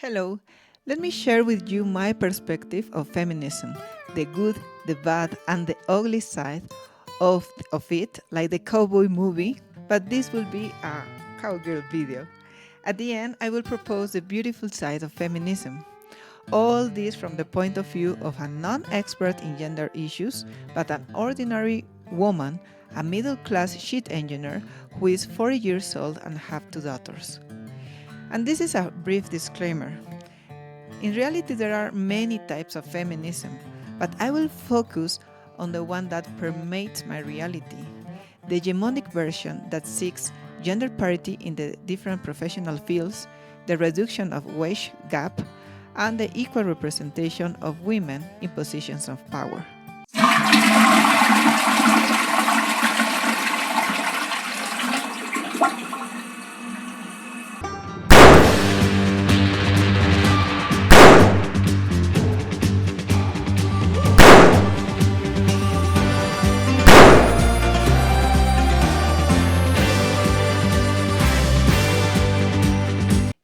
Hello, let me share with you my perspective of feminism, the good, the bad, and the ugly side of it, like the cowboy movie, but this will be a cowgirl video. At the end, I will propose the beautiful side of feminism. All this from the point of view of a non expert in gender issues, but an ordinary woman, a middle class sheet engineer who is 40 years old and have two daughters. And this is a brief disclaimer. In reality, there are many types of feminism, but I will focus on the one that permeates my reality, the hegemonic version that seeks gender parity in the different professional fields, the reduction of wage gap, and the equal representation of women in positions of power.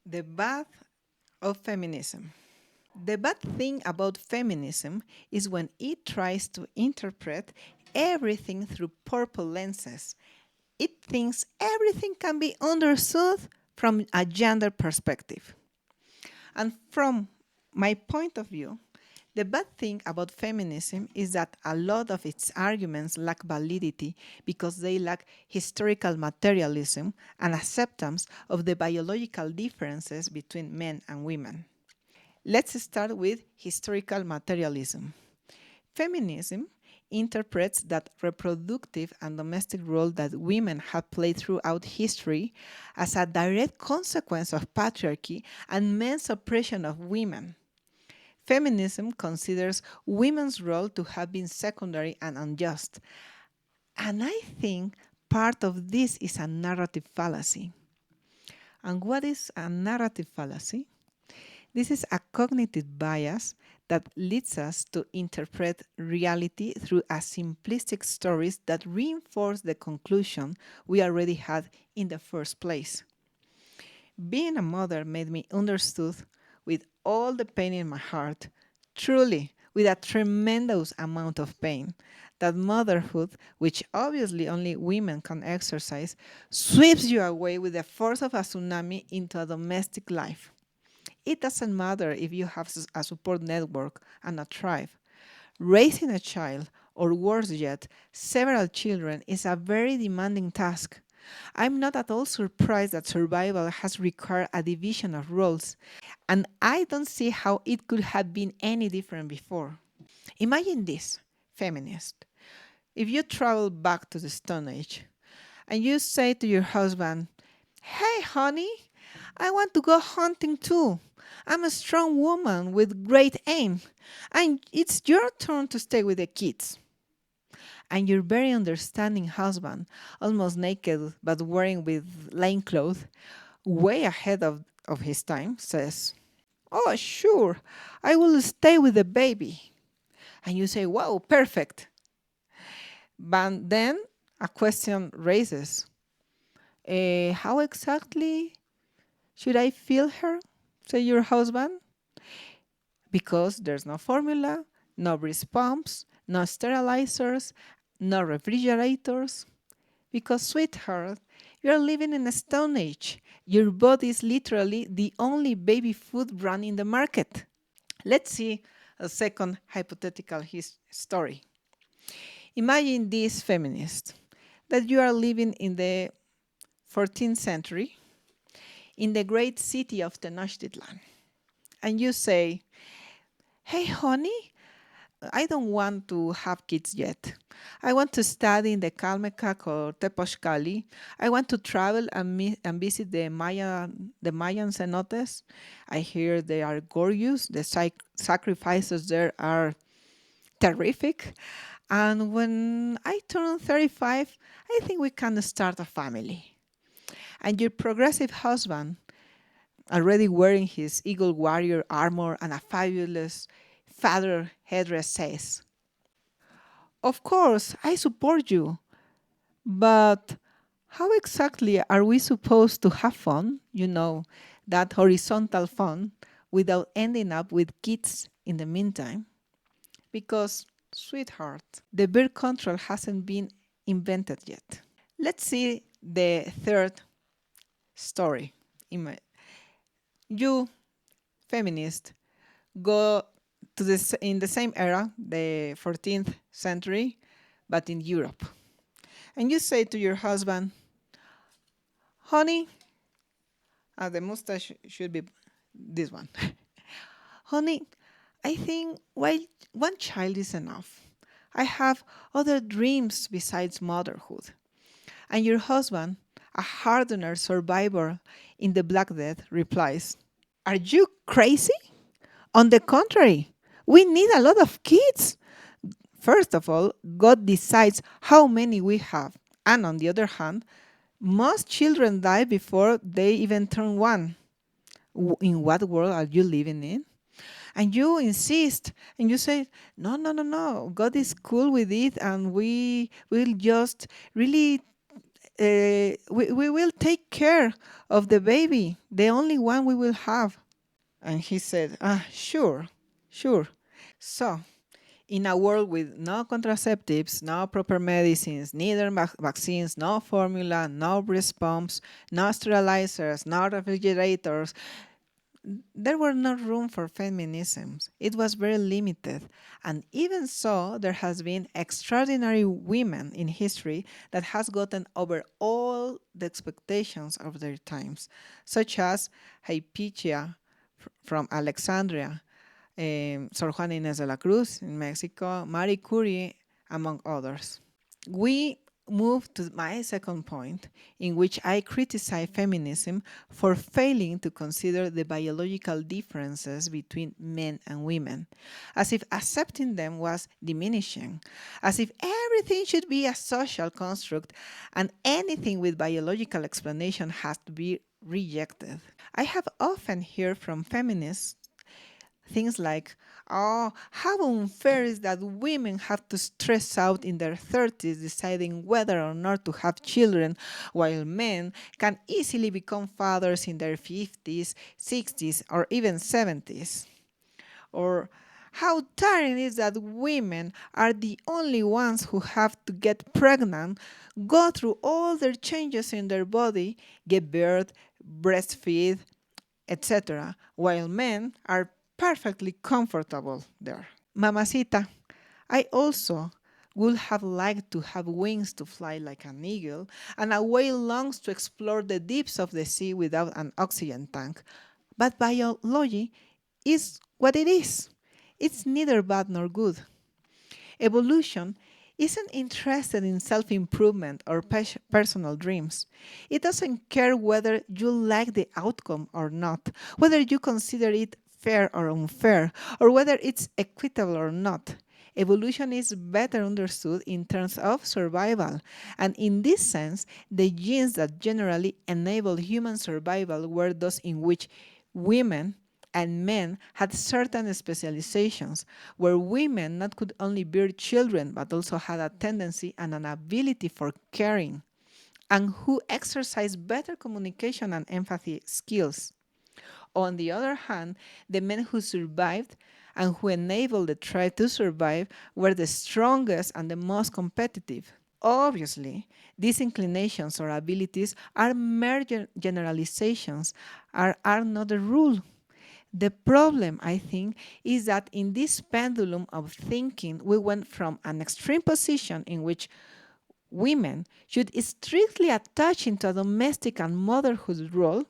The bad of feminism. The bad thing about feminism is when it tries to interpret everything through purple lenses. It thinks everything can be understood from a gender perspective. And from my point of view, the bad thing about feminism is that a lot of its arguments lack validity because they lack historical materialism and acceptance of the biological differences between men and women. Let's start with historical materialism. Feminism interprets that reproductive and domestic role that women have played throughout history as a direct consequence of patriarchy and men's oppression of women. Feminism considers women's role to have been secondary and unjust. And I think part of this is a narrative fallacy. And what is a narrative fallacy? This is a cognitive bias that leads us to interpret reality through a simplistic stories that reinforce the conclusion we already had in the first place. Being a mother made me understood with all the pain in my heart, truly with a tremendous amount of pain, that motherhood, which obviously only women can exercise, sweeps you away with the force of a tsunami into a domestic life. It doesn't matter if you have a support network and a tribe. Raising a child, or worse yet, several children, is a very demanding task. I'm not at all surprised that survival has required a division of roles, and I don't see how it could have been any different before. Imagine this, feminist. If you travel back to the Stone Age and you say to your husband, "Hey, honey, I want to go hunting too. I'm a strong woman with great aim, and it's your turn to stay with the kids." And your very understanding husband, almost naked but wearing with plain clothes, way ahead of his time, says, "Oh, sure, I will stay with the baby." And you say, "Wow, perfect." But then a question raises. How exactly should I feel her? Say your husband. Because there's no formula, no breast pumps, no sterilizers, no refrigerators. Because, sweetheart, you're living in a stone age. Your body is literally the only baby food brand in the market. Let's see a second hypothetical story. Imagine this feminist, that you are living in the 14th century in the great city of Tenochtitlan. And you say, "Hey, honey, I don't want to have kids yet. I want to study in the Calmecac or Tepochcali. I want to travel and visit the Mayan cenotes. I hear they are gorgeous. The sacrifices there are terrific. And when I turn 35, I think we can start a family." And your progressive husband, already wearing his Eagle Warrior armor and a fabulous feather headdress, says, "Of course, I support you, but how exactly are we supposed to have fun? You know, that horizontal fun without ending up with kids in the meantime? Because, sweetheart, the birth control hasn't been invented yet. Let's see the third story. You, feminist, go to in the same era, the 14th century, but in Europe. And you say to your husband, honey, the mustache should be this one. Honey, I think one child is enough. I have other dreams besides motherhood. And your husband, a hardener survivor in the Black Death, replies, are you crazy? On the contrary, we need a lot of kids. First of all, God decides how many we have. And on the other hand, most children die before they even turn one. In what world are you living in? And you insist and you say, no, no, no, no. God is cool with it, and we will just really, we will take care of the baby, the only one we will have. And he said, sure, sure. So, in a world with no contraceptives, no proper medicines, neither vaccines, no formula, no breast pumps, no sterilizers, no refrigerators, there were no room for feminism. It was very limited. And even so, there has been extraordinary women in history that has gotten over all the expectations of their times, such as Hypatia from Alexandria, Sor Juana Inés de la Cruz in Mexico, Marie Curie, among others. We move to my second point, in which I criticize feminism for failing to consider the biological differences between men and women, as if accepting them was diminishing, as if everything should be a social construct and anything with biological explanation has to be rejected. I have often heard from feminists things like, oh, how unfair is that women have to stress out in their 30s deciding whether or not to have children, while men can easily become fathers in their 50s, 60s, or even 70s. Or how tiring it is that women are the only ones who have to get pregnant, go through all their changes in their body, give birth, breastfeed, etc., while men are perfectly comfortable there. Mamacita, I also would have liked to have wings to fly like an eagle, and a whale longs to explore the deeps of the sea without an oxygen tank. But biology is what it is. It's neither bad nor good. Evolution isn't interested in self-improvement or personal dreams. It doesn't care whether you like the outcome or not, whether you consider it fair or unfair, or whether it's equitable or not. Evolution is better understood in terms of survival, and in this sense, the genes that generally enable human survival were those in which women and men had certain specializations, where women not could only bear children, but also had a tendency and an ability for caring, and who exercised better communication and empathy skills. On the other hand, the men who survived and who enabled the tribe to survive were the strongest and the most competitive. Obviously, these inclinations or abilities are mere generalizations, are not the rule. The problem, I think, is that in this pendulum of thinking, we went from an extreme position in which women should strictly attach into a domestic and motherhood role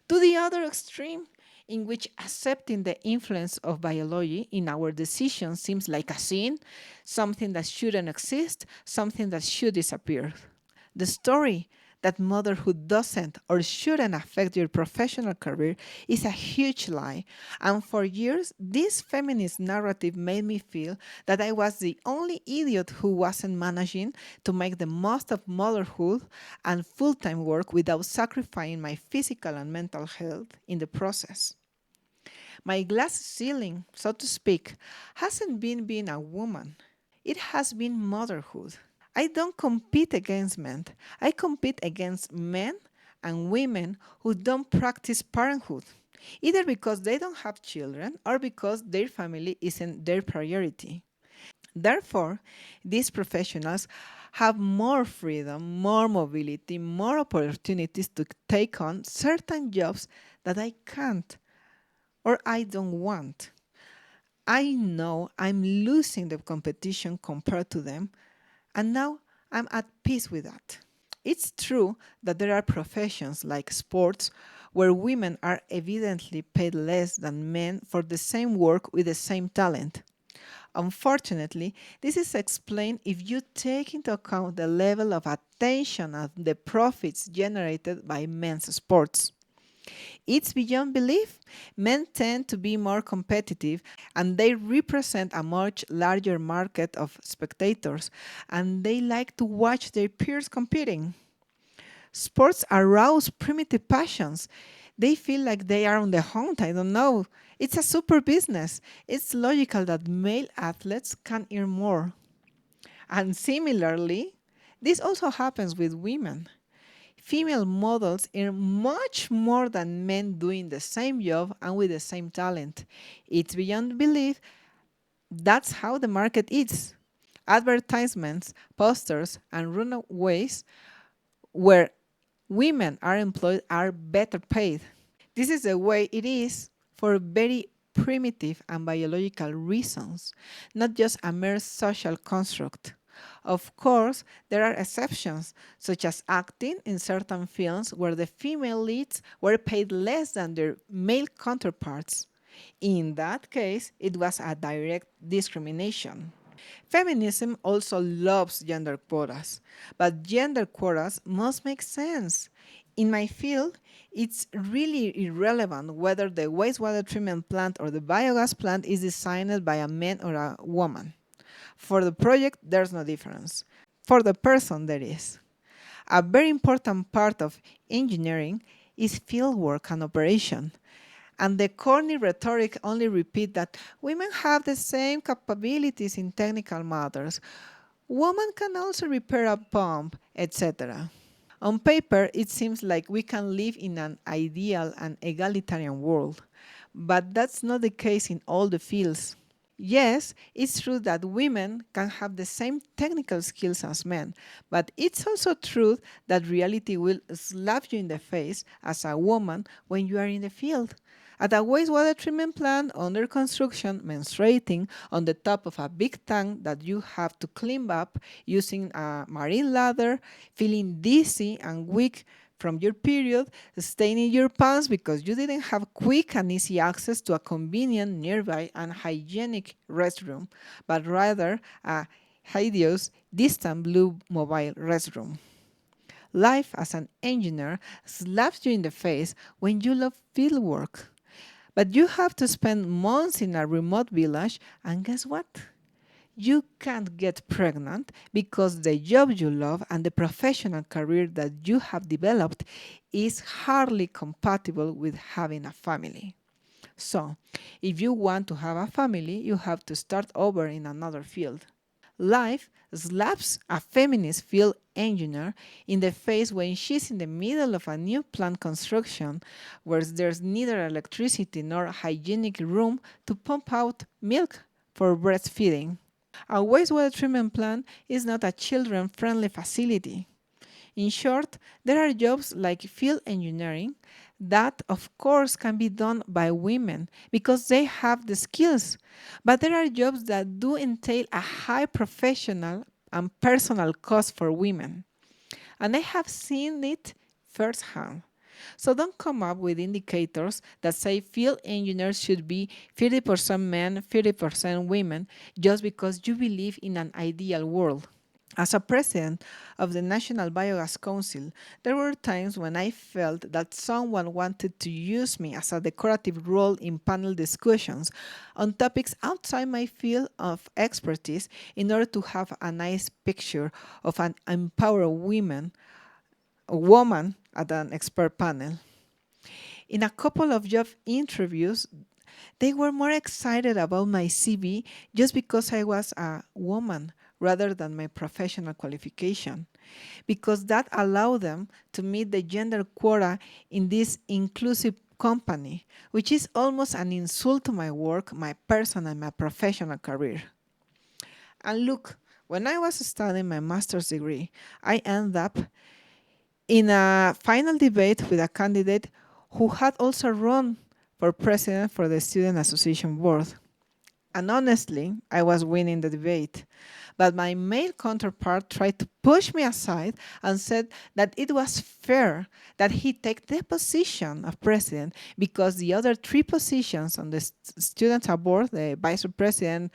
to the other extreme, in which accepting the influence of biology in our decisions seems like a sin, something that shouldn't exist, something that should disappear. The story that motherhood doesn't or shouldn't affect your professional career is a huge lie. And for years, this feminist narrative made me feel that I was the only idiot who wasn't managing to make the most of motherhood and full-time work without sacrificing my physical and mental health in the process. My glass ceiling, so to speak, hasn't been being a woman. It has been motherhood. I don't compete against men. I compete against men and women who don't practice parenthood. either because they don't have children or because their family isn't their priority. Therefore, these professionals have more freedom, more mobility, more opportunities to take on certain jobs that I can't or I don't want. I know I'm losing the competition compared to them, and now I'm at peace with that. It's true that there are professions like sports where women are evidently paid less than men for the same work with the same talent. Unfortunately, this is explained if you take into account the level of attention and the profits generated by men's sports. It's beyond belief. Men tend to be more competitive and they represent a much larger market of spectators and they like to watch their peers competing. Sports arouse primitive passions. They feel like they are on the hunt. I don't know. It's a super business. It's logical that male athletes can earn more. And similarly, this also happens with women. Female models earn much more than men doing the same job and with the same talent. It's beyond belief. That's how the market is. Advertisements, posters, and runaways where women are employed are better paid. This is the way it is for very primitive and biological reasons, not just a mere social construct. Of course, there are exceptions, such as acting in certain films where the female leads were paid less than their male counterparts. In that case, it was a direct discrimination. Feminism also loves gender quotas, but gender quotas must make sense. In my field, it's really irrelevant whether the wastewater treatment plant or the biogas plant is designed by a man or a woman. For the project, there's no difference. For the person, there is. A very important part of engineering is fieldwork and operation. And the corny rhetoric only repeat that women have the same capabilities in technical matters. Women can also repair a pump, etc. On paper, it seems like we can live in an ideal and egalitarian world, but that's not the case in all the fields. Yes, it's true that women can have the same technical skills as men, but it's also true that reality will slap you in the face as a woman when you are in the field. At a wastewater treatment plant under construction, menstruating on the top of a big tank that you have to climb up using a marine ladder, feeling dizzy and weak from your period, staying in your pants because you didn't have quick and easy access to a convenient, nearby, and hygienic restroom, but rather a hideous, distant blue mobile restroom. Life as an engineer slaps you in the face when you love fieldwork. But you have to spend months in a remote village, and guess what? You can't get pregnant because the job you love and the professional career that you have developed is hardly compatible with having a family. So, if you want to have a family, you have to start over in another field. Life slaps a feminist field engineer in the face when she's in the middle of a new plant construction where there's neither electricity nor a hygienic room to pump out milk for breastfeeding. A wastewater treatment plant is not a children-friendly facility. In short, there are jobs like field engineering that, of course, can be done by women because they have the skills. But there are jobs that do entail a high professional and personal cost for women. And I have seen it firsthand. So don't come up with indicators that say field engineers should be 50% men, 50% women, just because you believe in an ideal world. As a president of the National Biogas Council, there were times when I felt that someone wanted to use me as a decorative role in panel discussions on topics outside my field of expertise in order to have a nice picture of an empowered woman at an expert panel. In a couple of job interviews, they were more excited about my CV just because I was a woman rather than my professional qualification, because that allowed them to meet the gender quota in this inclusive company, which is almost an insult to my work, my personal and my professional career. And look, when I was studying my master's degree, I ended up in a final debate with a candidate who had also run for president for the Student Association Board. And honestly, I was winning the debate. But my male counterpart tried to push me aside and said that it was fair that he take the position of president because the other three positions on the student board, the vice president,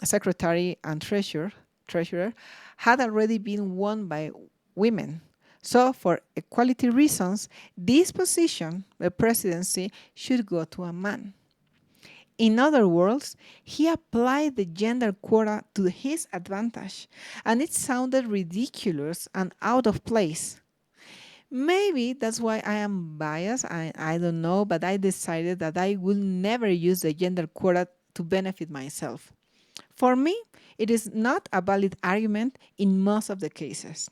secretary, and treasurer, had already been won by women. So, for equality reasons, this position, the presidency, should go to a man. In other words, he applied the gender quota to his advantage, and it sounded ridiculous and out of place. Maybe that's why I am biased, I don't know, but I decided that I will never use the gender quota to benefit myself. For me, it is not a valid argument in most of the cases.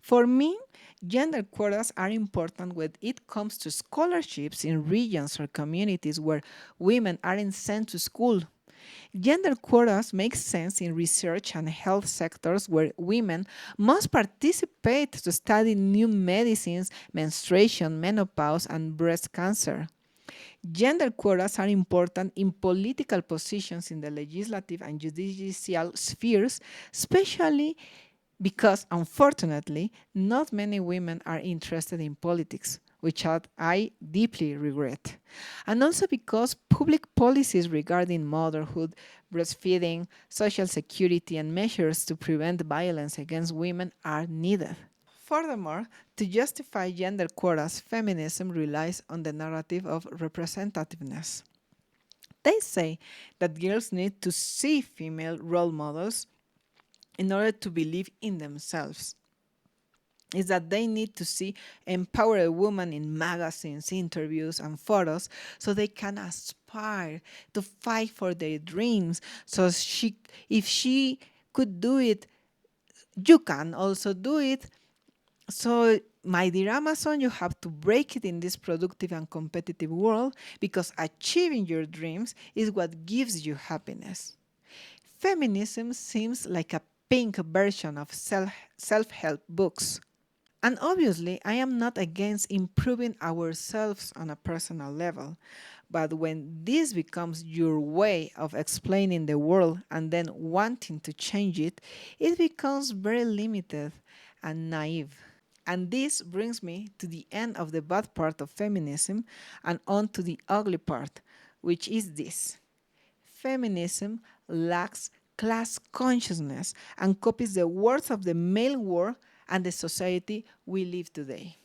For me, gender quotas are important when it comes to scholarships in regions or communities where women aren't sent to school. Gender quotas make sense in research and health sectors where women must participate to study new medicines, menstruation, menopause, and breast cancer. Gender quotas are important in political positions in the legislative and judicial spheres, especially because, unfortunately, not many women are interested in politics, which I deeply regret. And also because public policies regarding motherhood, breastfeeding, social security, and measures to prevent violence against women are needed. Furthermore, to justify gender quotas, feminism relies on the narrative of representativeness. They say that girls need to see female role models in order to believe in themselves. Is that they need to see empowered women in magazines, interviews, and photos so they can aspire to fight for their dreams. So if she could do it, you can also do it. So, my dear Amazon, you have to break it in this productive and competitive world because achieving your dreams is what gives you happiness. Feminism seems like a pink version of self-help books. And obviously, I am not against improving ourselves on a personal level. But when this becomes your way of explaining the world and then wanting to change it, it becomes very limited and naive. And this brings me to the end of the bad part of feminism and on to the ugly part, which is this. Feminism lacks class consciousness and copies the words of the male world and the society we live today.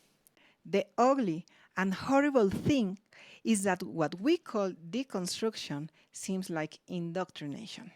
The ugly and horrible thing is that what we call deconstruction seems like indoctrination.